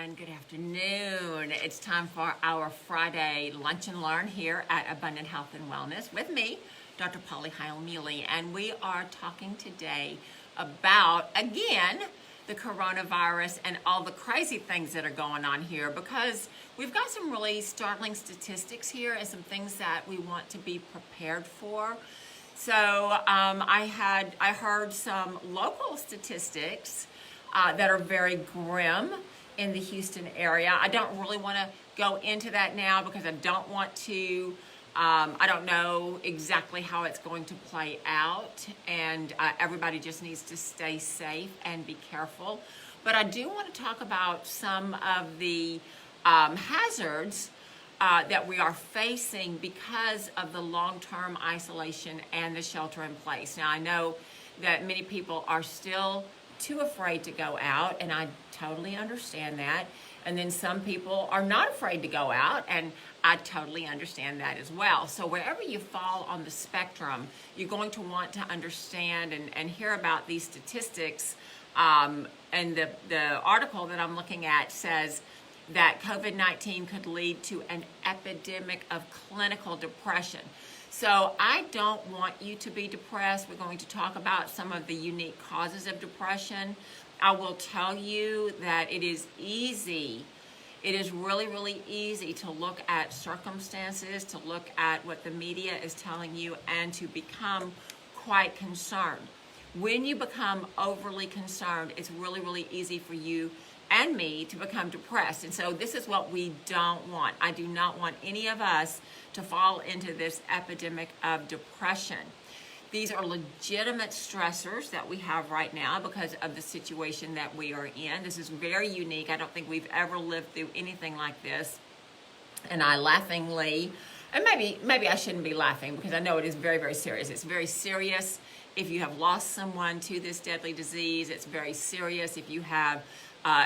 everyone. Good afternoon. It's time for our Friday Lunch and Learn here at Abundant Health and Wellness with me, Dr. Polly Heil-Mealey, and we are talking today about, again, the coronavirus and all the crazy things that are going on here, because we've got some really startling statistics here and some things that we want to be prepared for. So I heard some local statistics that are very grim in the Houston area. I don't really want to go into that now because I don't want to, I don't know exactly how it's going to play out, and everybody just needs to stay safe and be careful. But I do want to talk about some of the hazards that we are facing because of the long-term isolation and the shelter in place. Now, I know that many people are still too afraid to go out, and I totally understand that. And then some people are not afraid to go out, and I totally understand that as well. So wherever you fall on the spectrum, you're going to want to understand and hear about these statistics. And the article that I'm looking at says that COVID-19 could lead to an epidemic of clinical depression. So I don't want you to be depressed. We're going to talk about some of the unique causes of depression. I will tell you that it is easy. It is really, really easy to look at circumstances, to look at what the media is telling you, and to become quite concerned. When you become overly concerned, it's really, really easy for you and me to become depressed. And so this is what we don't want. I do not want any of us to fall into this epidemic of depression. These are legitimate stressors that we have right now because of the situation that we are in. This is very unique. I don't think we've ever lived through anything like this. And I laughingly, and maybe I shouldn't be laughing because I know it is very, very serious. It's very serious if you have lost someone to this deadly disease. It's very serious if you have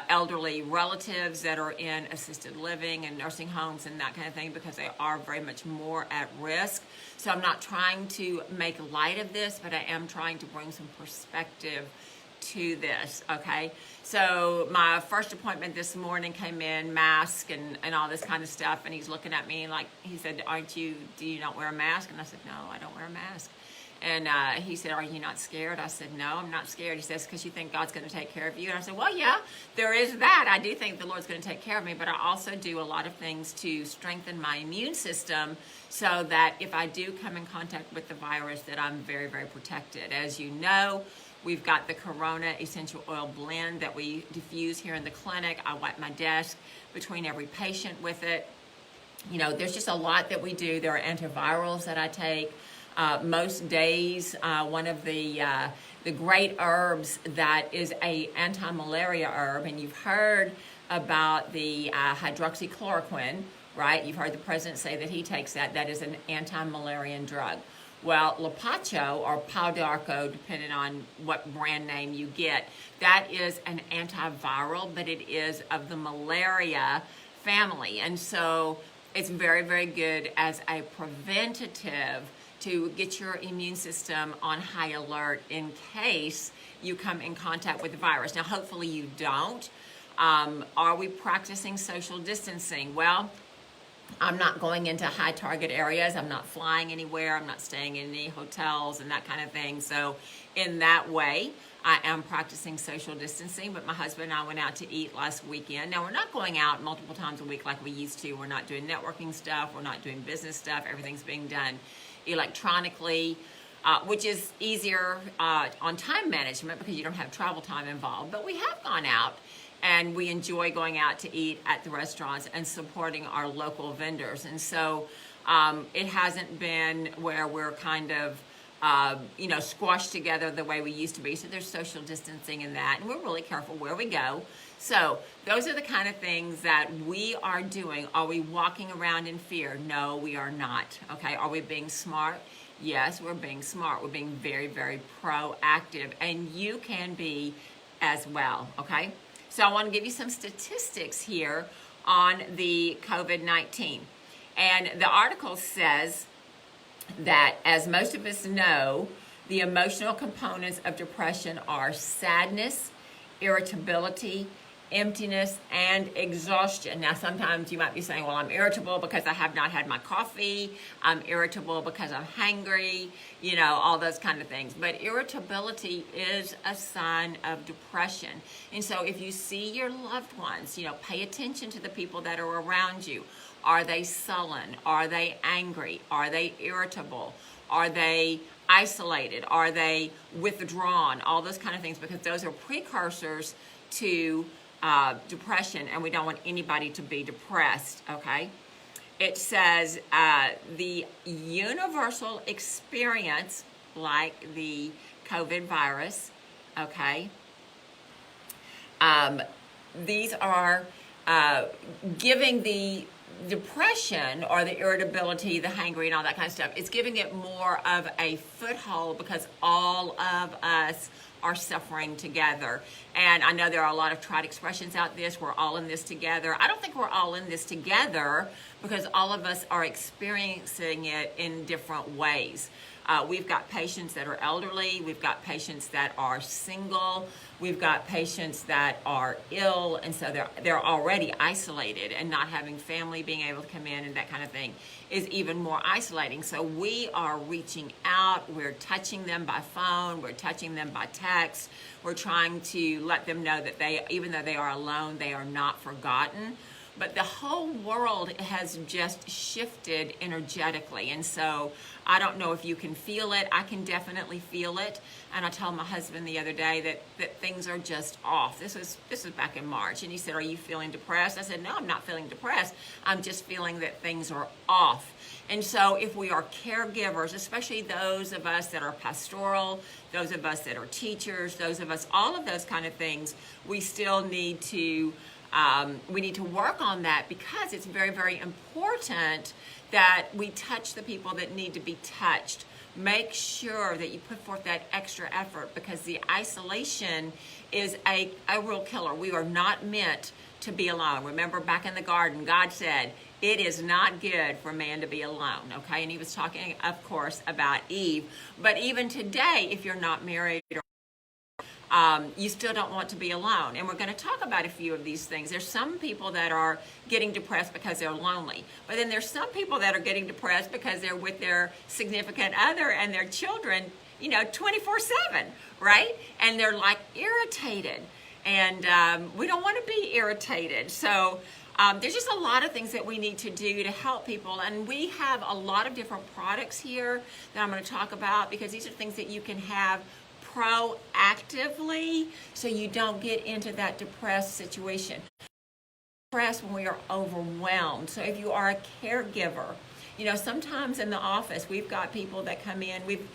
elderly relatives that are in assisted living and nursing homes and that kind of thing, because they are very much more at risk. So I'm not trying to make light of this, but I am trying to bring some perspective to this, okay? So my first appointment this morning came in, mask and all this kind of stuff, and he's looking at me like, he said, do you not wear a mask? And I said, no, I don't wear a mask. And he said, are you not scared? I said, no, I'm not scared. He says, because you think God's going to take care of you? And I said, well, yeah, there is that. I do think the Lord's going to take care of me, but I also do a lot of things to strengthen my immune system so that if I do come in contact with the virus, that I'm very, very protected. As you know, we've got the Corona essential oil blend that we diffuse here in the clinic. I wipe my desk between every patient with it. You know, there's just a lot that we do. There are antivirals that I take. Most days, one of the great herbs that is a anti-malaria herb, and you've heard about the hydroxychloroquine, right? You've heard the president say that he takes that. That is an anti-malarian drug. Well, Lapacho or Pau d'Arco, depending on what brand name you get, that is an antiviral, but it is of the malaria family. And so it's very, very good as a preventative to get your immune system on high alert in case you come in contact with the virus. Now, hopefully you don't. Are we practicing social distancing? Well, I'm not going into high target areas. I'm not flying anywhere. I'm not staying in any hotels and that kind of thing. So in that way, I am practicing social distancing, but my husband and I went out to eat last weekend. Now, we're not going out multiple times a week like we used to. We're not doing networking stuff. We're not doing business stuff. Everything's being done electronically, which is easier on time management because you don't have travel time involved. But we have gone out, and we enjoy going out to eat at the restaurants and supporting our local vendors. And so it hasn't been where we're kind of squashed together the way we used to be. So there's social distancing in that, and we're really careful where we go. So those are the kind of things that we are doing. Are we walking around in fear? No, we are not. Okay, are we being smart? Yes, we're being smart. We're being very, very proactive, and you can be as well, okay? So I want to give you some statistics here on the COVID-19. And the article says that, as most of us know, the emotional components of depression are sadness, irritability, emptiness, and exhaustion. Now, sometimes you might be saying, well, I'm irritable because I have not had my coffee. I'm irritable because I'm hangry, all those kind of things. But irritability is a sign of depression. And so if you see your loved ones, pay attention to the people that are around you. Are they sullen? Are they angry? Are they irritable? Are they isolated? Are they withdrawn? All those kind of things, because those are precursors to depression, and we don't want anybody to be depressed, okay? It says the universal experience, like the COVID virus, okay? These are giving the depression or the irritability, the hangry, and all that kind of stuff. It's giving it more of a foothold because all of us are suffering together. And I know there are a lot of trite expressions out there. We're all in this together. I don't think we're all in this together because all of us are experiencing it in different ways. We've got patients that are elderly. We've got patients that are single. We've got patients that are ill, and so they're already isolated, and not having family being able to come in and that kind of thing is even more isolating. So we are reaching out. We're touching them by phone. We're touching them by text. We're trying to let them know that even though they are alone, they are not forgotten. But the whole world has just shifted energetically. And so I don't know if you can feel it. I can definitely feel it. And I told my husband the other day that things are just off. This was back in March. And he said, are you feeling depressed? I said, no, I'm not feeling depressed. I'm just feeling that things are off. And so if we are caregivers, especially those of us that are pastoral, those of us that are teachers, those of us, all of those kind of things, we still need to work on that, because it's very, very important that we touch the people that need to be touched. Make sure that you put forth that extra effort, because the isolation is a real killer. We are not meant to be alone. Remember, back in the garden, God said, it is not good for man to be alone, okay? And he was talking, of course, about Eve. But even today, if you're not married, you still don't want to be alone. And we're going to talk about a few of these things. There's some people that are getting depressed because they're lonely. But then there's some people that are getting depressed because they're with their significant other and their children, 24/7, right? And they're like irritated. And we don't want to be irritated. So there's just a lot of things that we need to do to help people. And we have a lot of different products here that I'm going to talk about, because these are things that you can have proactively so you don't get into that depressed situation. Depressed when we are overwhelmed. So if you are a caregiver, sometimes in the office we've got people that come in. We've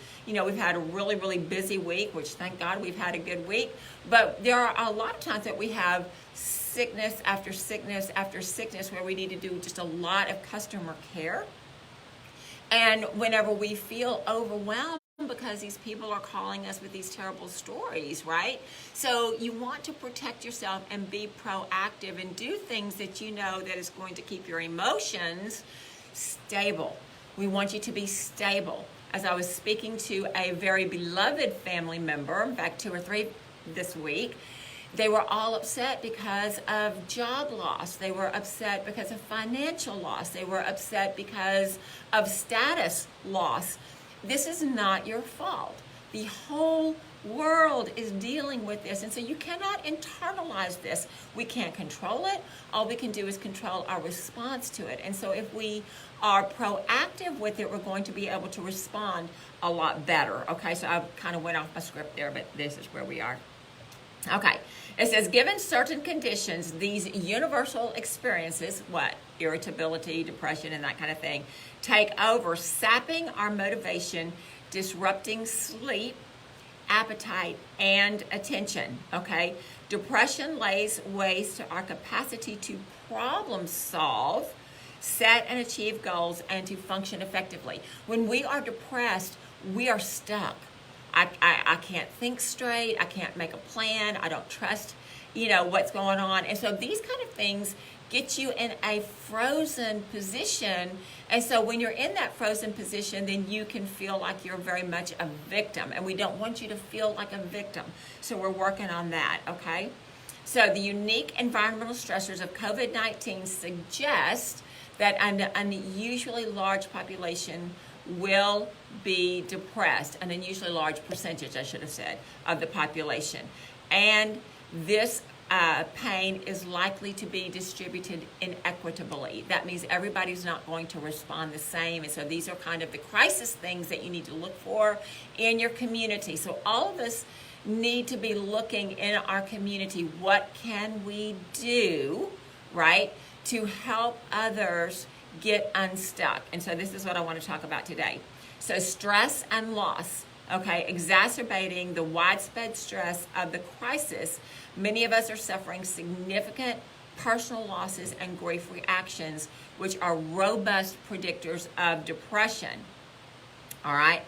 had a really, really busy week, which thank God we've had a good week. But there are a lot of times that we have sickness after sickness after sickness where we need to do just a lot of customer care. And whenever we feel overwhelmed, because these people are calling us with these terrible stories, right? So you want to protect yourself and be proactive and do things that you know that is going to keep your emotions stable. We want you to be stable. As I was speaking to a very beloved family member, in fact 2 or 3 this week, they were all upset because of job loss. They were upset because of financial loss. They were upset because of status loss. This is not your fault. The whole world is dealing with this, and so you cannot internalize this. We can't control it. All we can do is control our response to it. And so if we are proactive with it, we're going to be able to respond a lot better. Okay, so I kind of went off my script there, but this is where we are. Okay, it says, given certain conditions, these universal experiences, irritability, depression, and that kind of thing, take over, sapping our motivation, disrupting sleep, appetite, and attention, okay? Depression lays waste to our capacity to problem solve, set and achieve goals, and to function effectively. When we are depressed, we are stuck. I can't think straight. I can't make a plan. I don't trust, what's going on. And so these kind of things get you in a frozen position. And so when you're in that frozen position, then you can feel like you're very much a victim. And we don't want you to feel like a victim. So we're working on that, okay? So the unique environmental stressors of COVID-19 suggest that an unusually large population will be depressed, an unusually large percentage, I should have said, of the population. And this pain is likely to be distributed inequitably. That means everybody's not going to respond the same. And so these are kind of the crisis things that you need to look for in your community. So all of us need to be looking in our community, what can we do, right, to help others get unstuck. And so this is what I want to talk about today. So stress and loss, okay, exacerbating the widespread stress of the crisis. Many of us are suffering significant personal losses and grief reactions, which are robust predictors of depression. All right.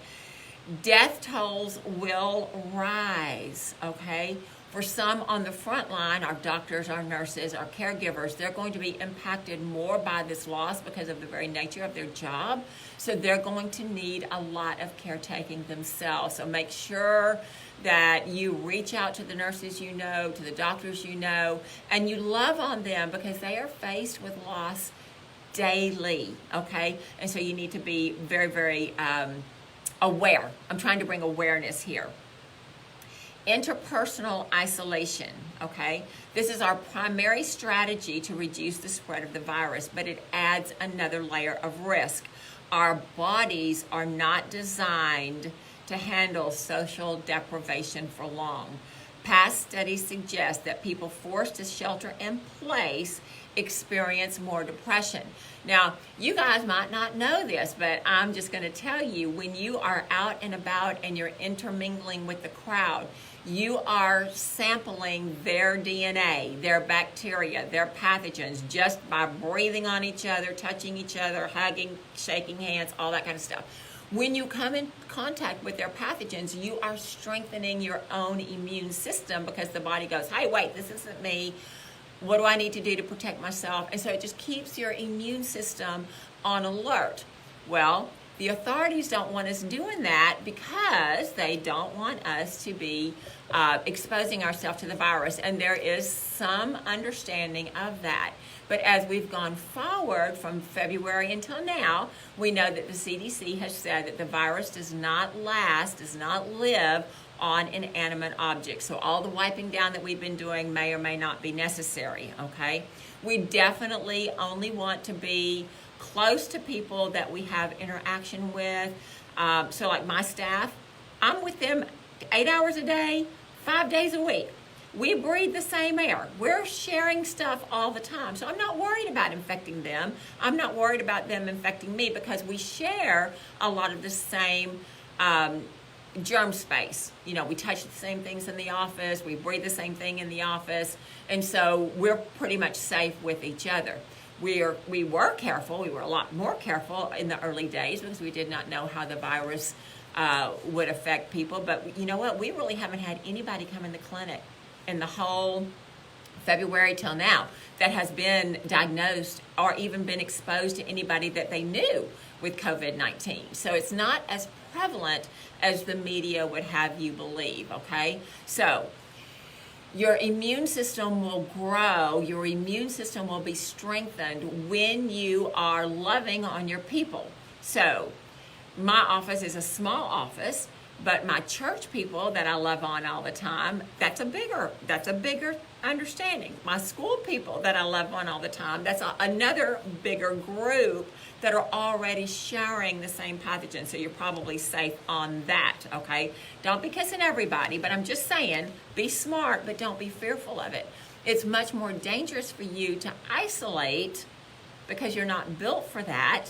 Death tolls will rise, okay? For some on the front line, our doctors, our nurses, our caregivers, they're going to be impacted more by this loss because of the very nature of their job. So they're going to need a lot of caretaking themselves. So make sure that you reach out to the nurses you know, to the doctors you know, and you love on them because they are faced with loss daily, okay? And so you need to be very, very aware. I'm trying to bring awareness here. Interpersonal isolation, okay? This is our primary strategy to reduce the spread of the virus, but it adds another layer of risk. Our bodies are not designed to handle social deprivation for long. Past studies suggest that people forced to shelter in place experience more depression. Now, you guys might not know this, but I'm just going to tell you, when you are out and about and you're intermingling with the crowd, you are sampling their DNA, their bacteria, their pathogens, just by breathing on each other, touching each other, hugging, shaking hands, all that kind of stuff. When you come in contact with their pathogens, you are strengthening your own immune system because the body goes, hey, wait, this isn't me. What do I need to do to protect myself? And so it just keeps your immune system on alert. Well, the authorities don't want us doing that because they don't want us to be exposing ourselves to the virus. And there is some understanding of that. But as we've gone forward from February until now, we know that the CDC has said that the virus does not live on inanimate objects. So all the wiping down that we've been doing may or may not be necessary, okay? We definitely only want to be close to people that we have interaction with. So like my staff, I'm with them 8 hours a day, 5 days a week. We breathe the same air. We're sharing stuff all the time. So I'm not worried about infecting them. I'm not worried about them infecting me because we share a lot of the same germ space. You know, we touch the same things in the office. We breathe the same thing in the office. And so we're pretty much safe with each other. We were careful. We were a lot more careful in the early days because we did not know how the virus would affect people. But you know what? We really haven't had anybody come in the clinic in the whole February till now that has been diagnosed or even been exposed to anybody that they knew with COVID-19. So it's not as prevalent as the media would have you believe, okay? So your immune system will grow, your immune system will be strengthened when you are loving on your people. So my office is a small office, but my church people that I love on all the time, that's a bigger understanding. My school people that I love on all the time, that's another bigger group that are already sharing the same pathogen. So you're probably safe on that, okay? Don't be kissing everybody, but I'm just saying, be smart, but don't be fearful of it. It's much more dangerous for you to isolate because you're not built for that.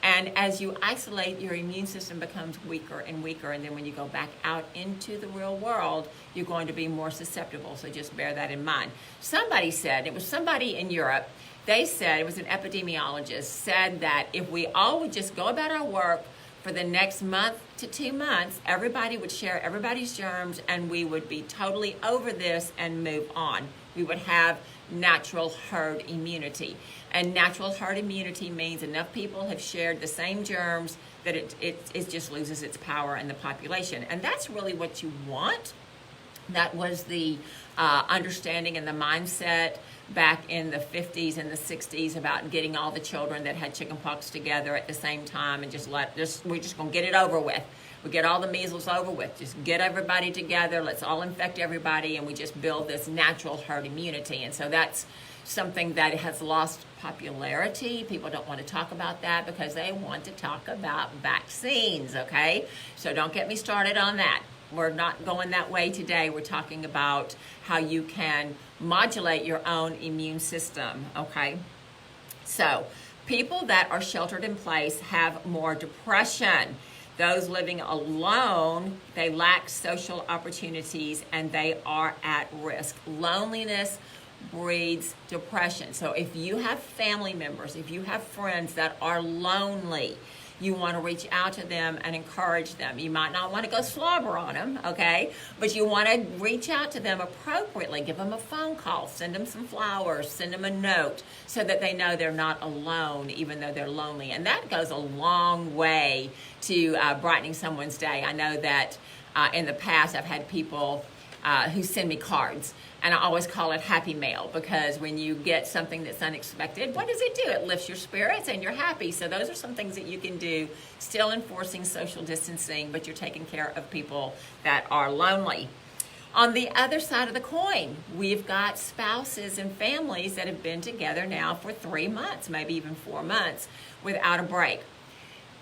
And as you isolate, your immune system becomes weaker and weaker. And then when you go back out into the real world, you're going to be more susceptible. So just bear that in mind. Somebody said, it was somebody in Europe, they said, it was an epidemiologist, said that if we all would just go about our work for the next month to 2 months, everybody would share everybody's germs and we would be totally over this and move on. We would have natural herd immunity. And natural herd immunity means enough people have shared the same germs that it just loses its power in the population. And that's really what you want. That was the understanding and the mindset back in the 50s and the 60s about getting all the children that had chickenpox together at the same time and we're just going to get it over with. We get all the measles over with. Just get everybody together. Let's all infect everybody, and we just build this natural herd immunity. And so that's something that has lost popularity. People don't want to talk about that because they want to talk about vaccines, okay? So don't get me started on that. We're not going that way today. We're talking about how you can modulate your own immune system, okay? So people that are sheltered in place have more depression. Those living alone, they lack social opportunities and they are at risk. Loneliness breeds depression. So if you have family members, if you have friends that are lonely, you want to reach out to them and encourage them. You might not want to go slobber on them, okay? But you want to reach out to them appropriately. Give them a phone call, send them some flowers, send them a note so that they know they're not alone even though they're lonely. And that goes a long way to brightening someone's day. I know that in the past I've had people who send me cards. And I always call it happy mail because when you get something that's unexpected, what does it do? It lifts your spirits and you're happy. So those are some things that you can do, still enforcing social distancing, but you're taking care of people that are lonely. On the other side of the coin, we've got spouses and families that have been together now for 3 months, maybe even 4 months, without a break.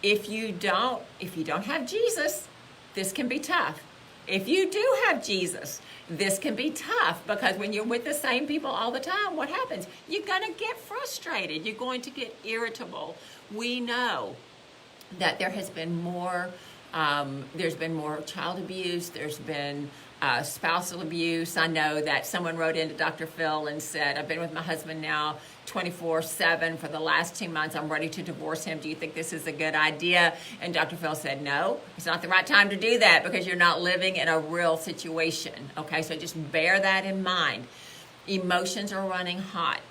If you don't have Jesus, this can be tough. If you do have Jesus, this can be tough because when you're with the same people all the time, what happens? You're going to get frustrated. You're going to get irritable. We know that there has been more, there's been more child abuse. There's been spousal abuse. I know that someone wrote into Dr. Phil and said, I've been with my husband now 24/7 for the last 2 months. I'm ready to divorce him. Do you think this is a good idea? And Dr. Phil said, no, it's not the right time to do that because you're not living in a real situation. Okay, so just bear that in mind. Emotions are running hot.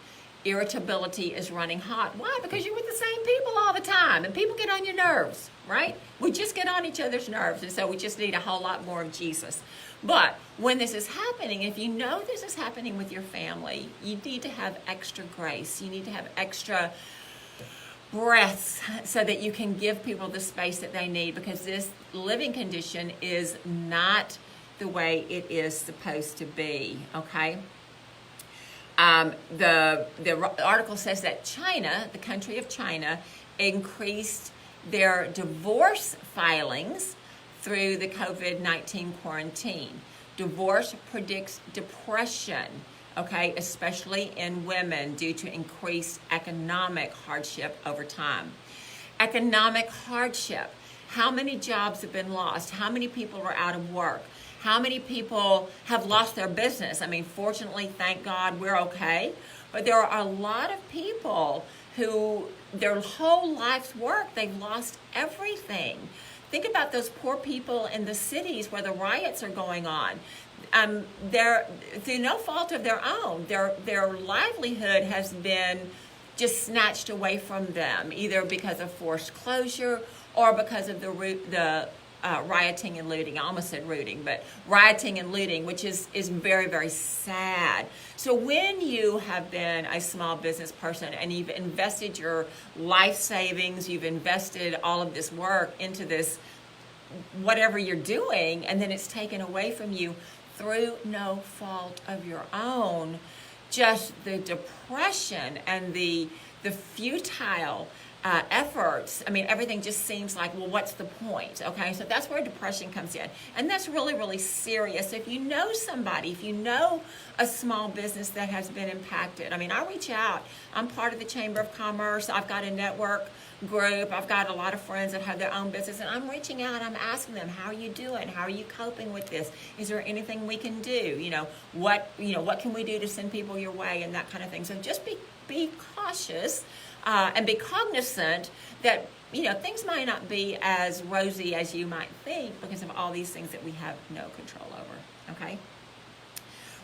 Irritability is running hot. Why? Because you're with the same people all the time and people get on your nerves, right? We just get on each other's nerves, and so we just need a whole lot more of Jesus. But when this is happening, if you know this is happening with your family, you need to have extra grace. You need to have extra breaths so that you can give people the space that they need because this living condition is not the way it is supposed to be, okay? The article says that China, the country of China, increased their divorce filings through the COVID-19 quarantine. Divorce predicts depression, okay, especially in women due to increased economic hardship over time. Economic hardship. How many jobs have been lost? How many people are out of work? How many people have lost their business? I mean, fortunately, thank God, we're okay. But there are a lot of people who their whole life's work, they've lost everything. Think about those poor people in the cities where the riots are going on. They're through no fault of their own. Their livelihood has been just snatched away from them, either because of forced closure or because of the rioting and looting. I almost said rooting, but rioting and looting, which is very, very sad. So when you have been a small business person and you've invested your life savings, you've invested all of this work into this, whatever you're doing, and then it's taken away from you through no fault of your own, just the depression and the futile efforts. I mean, everything just seems like, well, what's the point? Okay, so that's where depression comes in. And that's really, really serious. If you know somebody, if you know a small business that has been impacted, I mean, I reach out. I'm part of the Chamber of Commerce. I've got a network group. I've got a lot of friends that have their own business, and I'm reaching out. I'm asking them, how are you doing? How are you coping with this? Is there anything we can do? What can we do to send people your way and that kind of thing? So just be cautious. And be cognizant that, things might not be as rosy as you might think because of all these things that we have no control over, okay?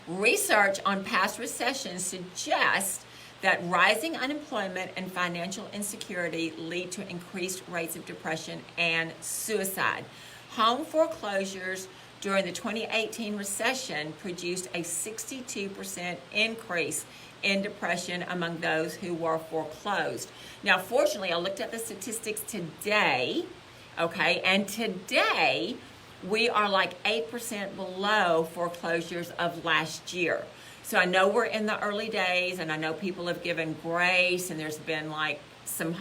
Research on past recessions suggests that rising unemployment and financial insecurity lead to increased rates of depression and suicide. Home foreclosures during the 2018 recession produced a 62% increase in depression among those who were foreclosed. Now, fortunately, I looked at the statistics today, okay, and today we are like 8% below foreclosures of last year. So I know we're in the early days, and I know people have given grace, and there's been like some,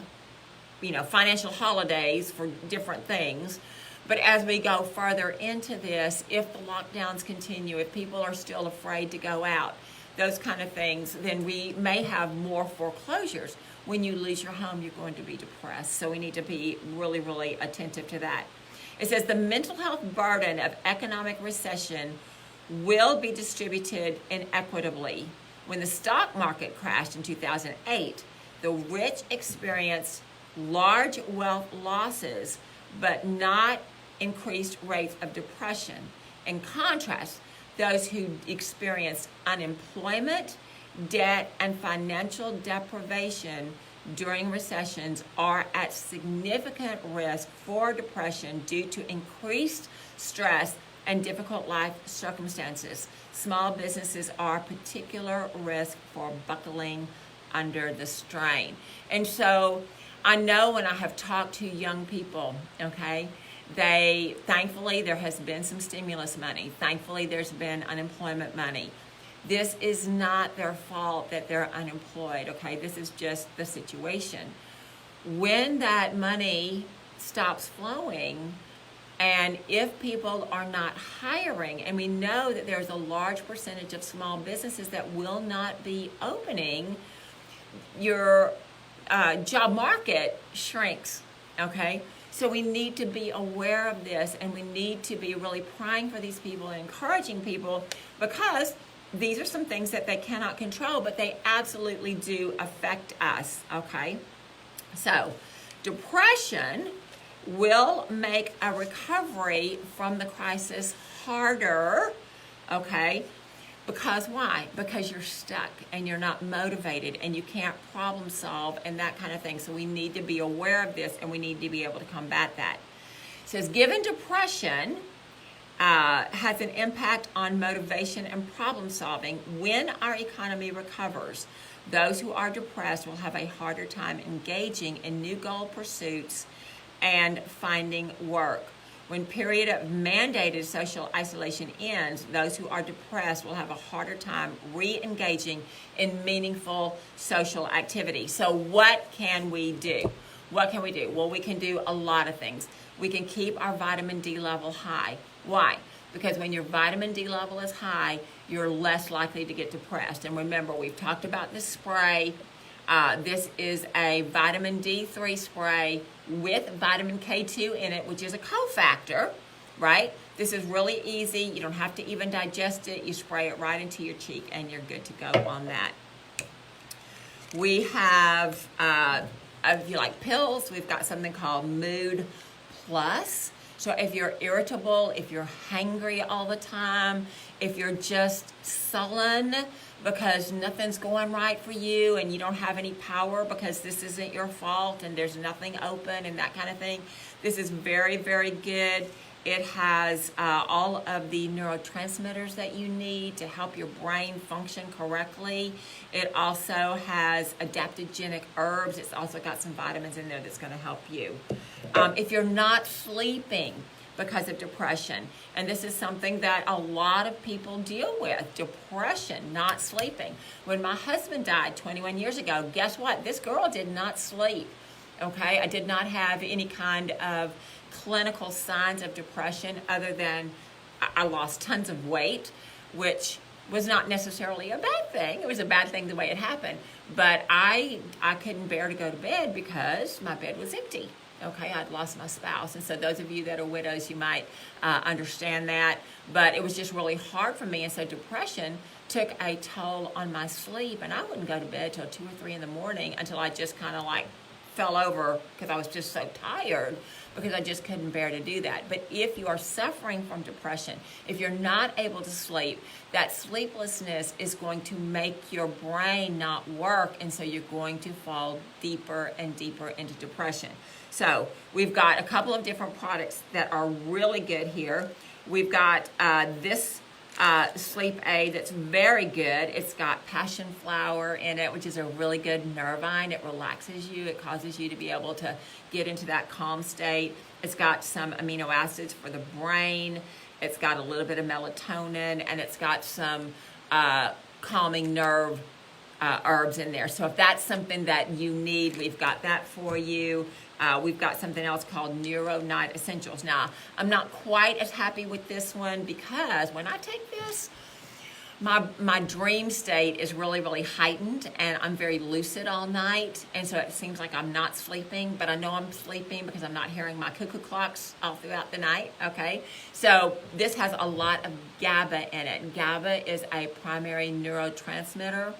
financial holidays for different things. But as we go further into this, if the lockdowns continue, if people are still afraid to go out, those kind of things, then we may have more foreclosures. When you lose your home, you're going to be depressed. So we need to be really, really attentive to that. It says the mental health burden of economic recession will be distributed inequitably. When the stock market crashed in 2008, the rich experienced large wealth losses, but not increased rates of depression. In contrast, those who experienced unemployment, debt, and financial deprivation during recessions are at significant risk for depression due to increased stress and difficult life circumstances. Small businesses are particular risk for buckling under the strain. And so I know when I have talked to young people, okay, thankfully there has been some stimulus money. Thankfully there's been unemployment money. This is not their fault that they're unemployed, okay? This is just the situation. When that money stops flowing, and if people are not hiring, and we know that there's a large percentage of small businesses that will not be opening, your job market shrinks, okay? So we need to be aware of this, and we need to be really praying for these people and encouraging people, because these are some things that they cannot control, but they absolutely do affect us, okay? So depression will make a recovery from the crisis harder, okay? Because why? Because you're stuck and you're not motivated and you can't problem solve and that kind of thing. So we need to be aware of this, and we need to be able to combat that. It says, given depression has an impact on motivation and problem solving, when our economy recovers, those who are depressed will have a harder time engaging in new goal pursuits and finding work. When period of mandated social isolation ends, those who are depressed will have a harder time re-engaging in meaningful social activity. So what can we do? What can we do? Well, we can do a lot of things. We can keep our vitamin D level high. Why? Because when your vitamin D level is high, you're less likely to get depressed. And remember, we've talked about this spray. This is a vitamin D3 spray with vitamin K2 in it, which is a cofactor, right? This is really easy. You don't have to even digest it. You spray it right into your cheek and you're good to go on that. We have, if you like pills, we've got something called Mood Plus. So if you're irritable, if you're hangry all the time, if you're just sullen because nothing's going right for you and you don't have any power because this isn't your fault and there's nothing open and that kind of thing, this is very, very good. It has all of the neurotransmitters that you need to help your brain function correctly. It also has adaptogenic herbs. It's also got some vitamins in there that's going to help you. If you're not sleeping because of depression, and this is something that a lot of people deal with, depression, not sleeping. When my husband died 21 years ago, guess what? This girl did not sleep, okay? I did not have any kind of clinical signs of depression other than I lost tons of weight, which was not necessarily a bad thing. It was a bad thing the way it happened. But I couldn't bear to go to bed because my bed was empty. Okay, I'd lost my spouse. And so those of you that are widows, you might understand that. But it was just really hard for me. And so depression took a toll on my sleep. And I wouldn't go to bed till 2 or 3 in the morning until I just kind of like fell over because I was just so tired, because I just couldn't bear to do that. But if you are suffering from depression, if you're not able to sleep, that sleeplessness is going to make your brain not work, and so you're going to fall deeper and deeper into depression. So we've got a couple of different products that are really good here. We've got this sleep aid that's very good. It's got passion flower in it, which is a really good nervine. It relaxes you. It causes you to be able to get into that calm state. It's got some amino acids for the brain. It's got a little bit of melatonin, and it's got some calming nerve herbs in there. So if that's something that you need, we've got that for you. We've got something else called Neuro Night Essentials. Now, I'm not quite as happy with this one because when I take this, my dream state is really, really heightened, and I'm very lucid all night, and so it seems like I'm not sleeping, but I know I'm sleeping because I'm not hearing my cuckoo clocks all throughout the night, okay? So this has a lot of GABA in it. GABA is a primary neurotransmitter.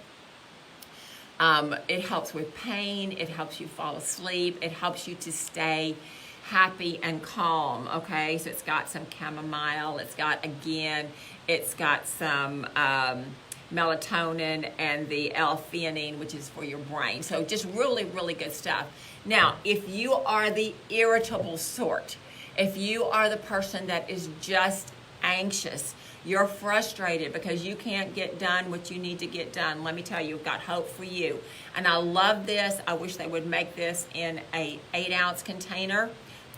It helps with pain, it helps you fall asleep, it helps you to stay happy and calm, okay? So it's got some chamomile, it's got some melatonin and the L-theanine, which is for your brain. So just really, really good stuff. Now, if you are the irritable sort, if you are the person that is just anxious, you're frustrated because you can't get done what you need to get done, let me tell you, we've got hope for you. And I love this. I wish they would make this in a 8-ounce container.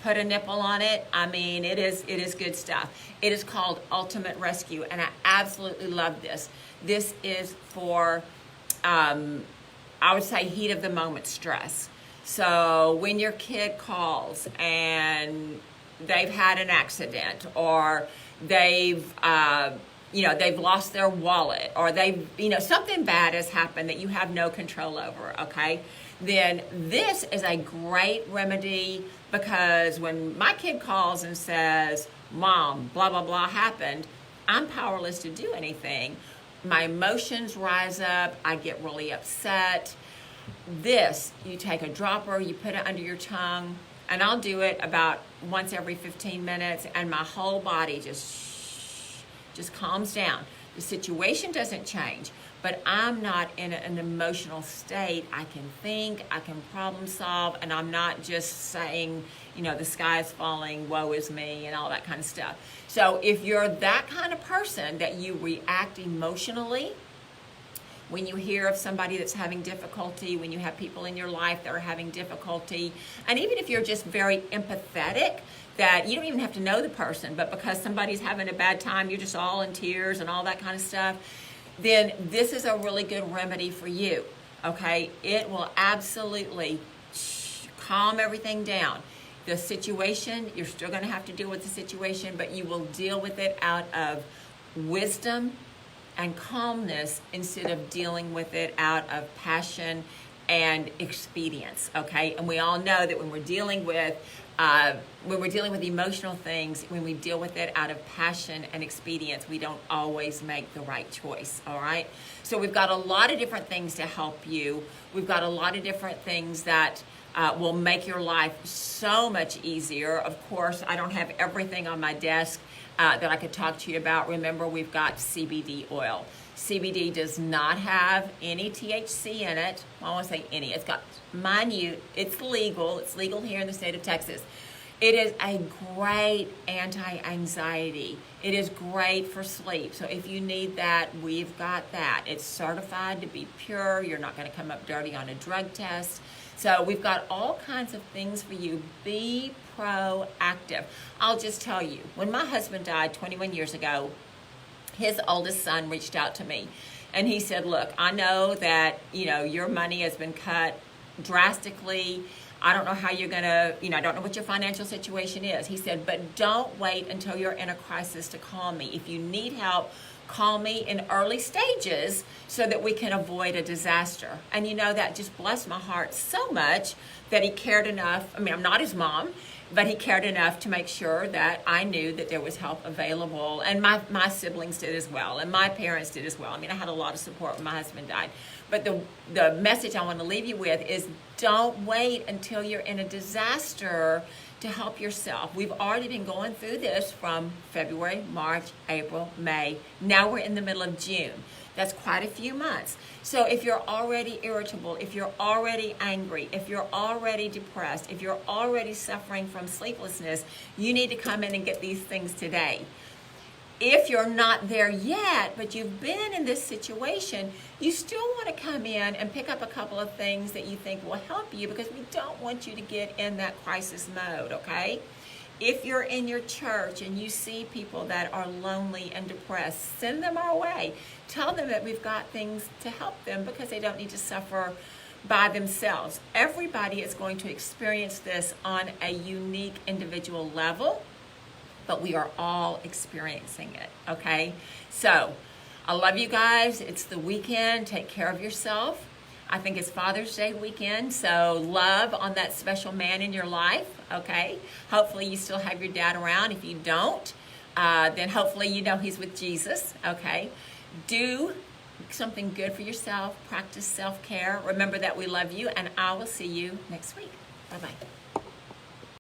Put a nipple on it. I mean, it is good stuff. It is called Ultimate Rescue, and I absolutely love this. This is for, I would say, heat of the moment stress. So when your kid calls and they've had an accident, or they've lost their wallet, or something bad has happened that you have no control over, okay? Then this is a great remedy, because when my kid calls and says, Mom, blah, blah, blah happened, I'm powerless to do anything. My emotions rise up. I get really upset. This, you take a dropper, you put it under your tongue, and I'll do it about once every 15 minutes, and my whole body just calms down. The situation doesn't change, but I'm not in an emotional state. I can think, I can problem solve, and I'm not just saying, the sky is falling, woe is me, and all that kind of stuff. So if you're that kind of person that you react emotionally, when you hear of somebody that's having difficulty, when you have people in your life that are having difficulty, and even if you're just very empathetic, that you don't even have to know the person, but because somebody's having a bad time, you're just all in tears and all that kind of stuff, then this is a really good remedy for you, okay? It will absolutely calm everything down. The situation, you're still going to have to deal with the situation, but you will deal with it out of wisdom and calmness instead of dealing with it out of passion and expedience, okay? And we all know that when we're dealing with emotional things, when we deal with it out of passion and expedience, we don't always make the right choice, all right? So we've got a lot of different things to help you. We've got a lot of different things that will make your life so much easier. Of course, I don't have everything on my desk that I could talk to you about. Remember, we've got CBD oil. CBD does not have any THC in it. I won't say any. It's got minute. It's legal. It's legal here in the state of Texas. It is a great anti-anxiety. It is great for sleep. So if you need that, we've got that. It's certified to be pure. You're not going to come up dirty on a drug test. So we've got all kinds of things for you. Be proactive. I'll just tell you, when my husband died 21 years ago, his oldest son reached out to me, and he said, look, I know that, your money has been cut drastically. I don't know how you're going to, I don't know what your financial situation is. He said, but don't wait until you're in a crisis to call me. If you need help, call me in early stages so that we can avoid a disaster. And that just blessed my heart so much that he cared enough. I mean, I'm not his mom, but he cared enough to make sure that I knew that there was help available. And my siblings did as well, and my parents did as well. I mean, I had a lot of support when my husband died. But the message I want to leave you with is, don't wait until you're in a disaster to help yourself. We've already been going through this from February, March, April, May. Now we're in the middle of June. That's quite a few months. So if you're already irritable, if you're already angry, if you're already depressed, if you're already suffering from sleeplessness, you need to come in and get these things today. If you're not there yet, but you've been in this situation, you still want to come in and pick up a couple of things that you think will help you, because we don't want you to get in that crisis mode, okay? If you're in your church and you see people that are lonely and depressed, send them our way. Tell them that we've got things to help them, because they don't need to suffer by themselves. Everybody is going to experience this on a unique individual level, but we are all experiencing it, okay? So, I love you guys. It's the weekend. Take care of yourself. I think it's Father's Day weekend, so love on that special man in your life, okay? Hopefully you still have your dad around. If you don't, then hopefully you know he's with Jesus, okay? Do something good for yourself. Practice self-care. Remember that we love you, and I will see you next week. Bye-bye.